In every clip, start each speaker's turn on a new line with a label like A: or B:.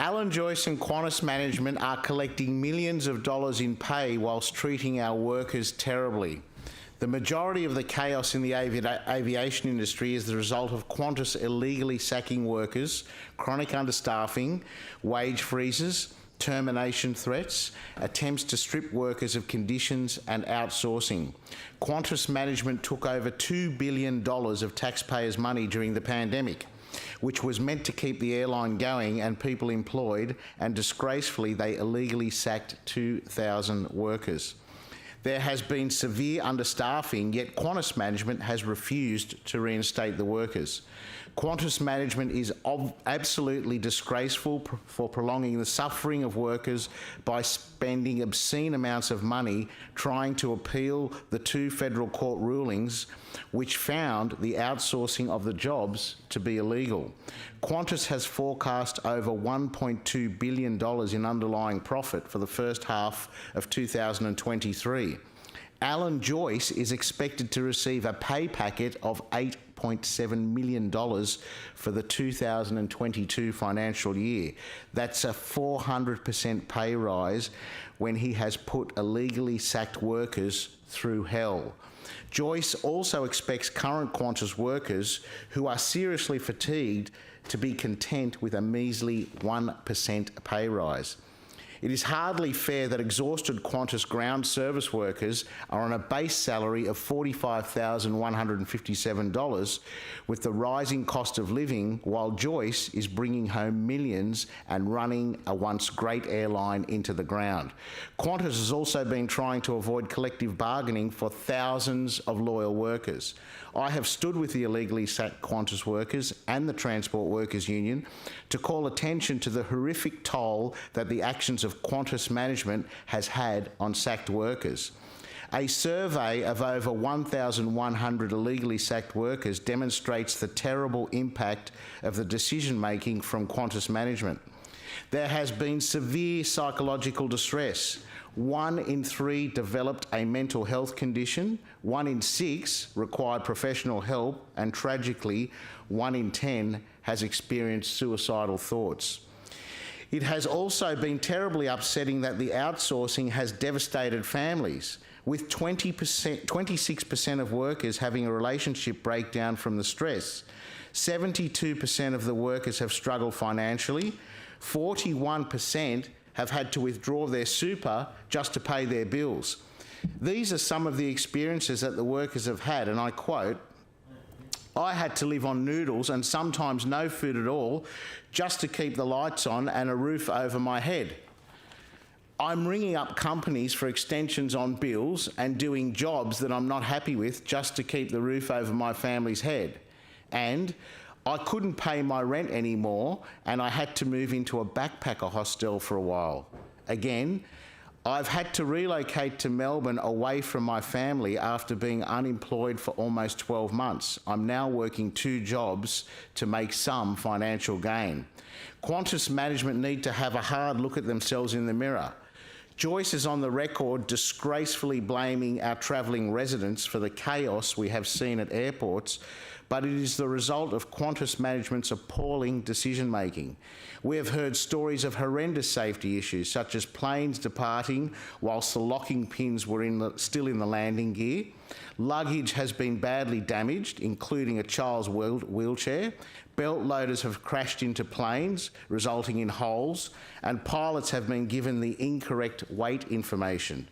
A: Alan Joyce and Qantas management are collecting millions of dollars in pay whilst treating our workers terribly. The majority of the chaos in the aviation industry is the result of Qantas illegally sacking workers, chronic understaffing, wage freezes, termination threats, attempts to strip workers of conditions and outsourcing. Qantas management took over $2 billion of taxpayers' money during the pandemic, which was meant to keep the airline going and people employed, and disgracefully they illegally sacked 2,000 workers. There has been severe understaffing, yet Qantas management has refused to reinstate the workers. Qantas management is absolutely disgraceful for prolonging the suffering of workers by spending obscene amounts of money trying to appeal the two federal court rulings which found the outsourcing of the jobs to be illegal. Qantas has forecast over $1.2 billion in underlying profit for the first half of 2023. Alan Joyce is expected to receive a pay packet of $8.7 million for the 2022 financial year. That's a 400% pay rise when he has put illegally sacked workers through hell. Joyce also expects current Qantas workers who are seriously fatigued to be content with a measly 1% pay rise. It is hardly fair that exhausted Qantas ground service workers are on a base salary of $45,157 with the rising cost of living, while Joyce is bringing home millions and running a once great airline into the ground. Qantas has also been trying to avoid collective bargaining for thousands of loyal workers. I have stood with the illegally sacked Qantas workers and the Transport Workers Union to call attention to the horrific toll that the actions of Qantas management has had on sacked workers. A survey of over 1,100 illegally sacked workers demonstrates the terrible impact of the decision-making from Qantas management. There has been severe psychological distress. 1 in 3 developed a mental health condition, 1 in 6 required professional help, and tragically, 1 in 10 has experienced suicidal thoughts. It has also been terribly upsetting that the outsourcing has devastated families, with 26% of workers having a relationship breakdown from the stress. 72% of the workers have struggled financially, 41% have had to withdraw their super just to pay their bills. These are some of the experiences that the workers have had, and I quote, "I had to live on noodles and sometimes no food at all just to keep the lights on and a roof over my head. I'm ringing up companies for extensions on bills and doing jobs that I'm not happy with just to keep the roof over my family's head. And I couldn't pay my rent anymore and I had to move into a backpacker hostel for a while. Again, I've had to relocate to Melbourne away from my family after being unemployed for almost 12 months. I'm now working 2 jobs to make some financial gain." Qantas management need to have a hard look at themselves in the mirror. Joyce is on the record disgracefully blaming our travelling residents for the chaos we have seen at airports, but it is the result of Qantas management's appalling decision-making. We have heard stories of horrendous safety issues, such as planes departing whilst the locking pins were still in the landing gear. Luggage has been badly damaged, including a child's wheelchair. Belt loaders have crashed into planes, resulting in holes, and pilots have been given the incorrect weight information.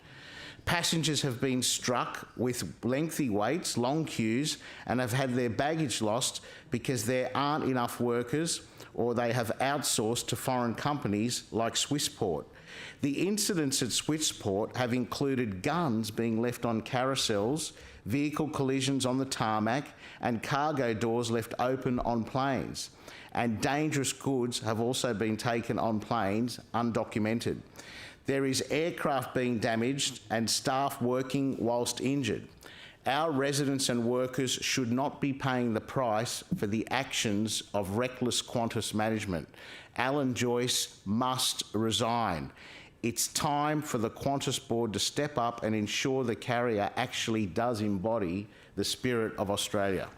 A: Passengers have been struck with lengthy waits, long queues, and have had their baggage lost because there aren't enough workers or they have outsourced to foreign companies like Swissport. The incidents at Swissport have included guns being left on carousels, vehicle collisions on the tarmac, and cargo doors left open on planes. And dangerous goods have also been taken on planes undocumented. There is aircraft being damaged and staff working whilst injured. Our residents and workers should not be paying the price for the actions of reckless Qantas management. Alan Joyce must resign. It's time for the Qantas board to step up and ensure the carrier actually does embody the spirit of Australia.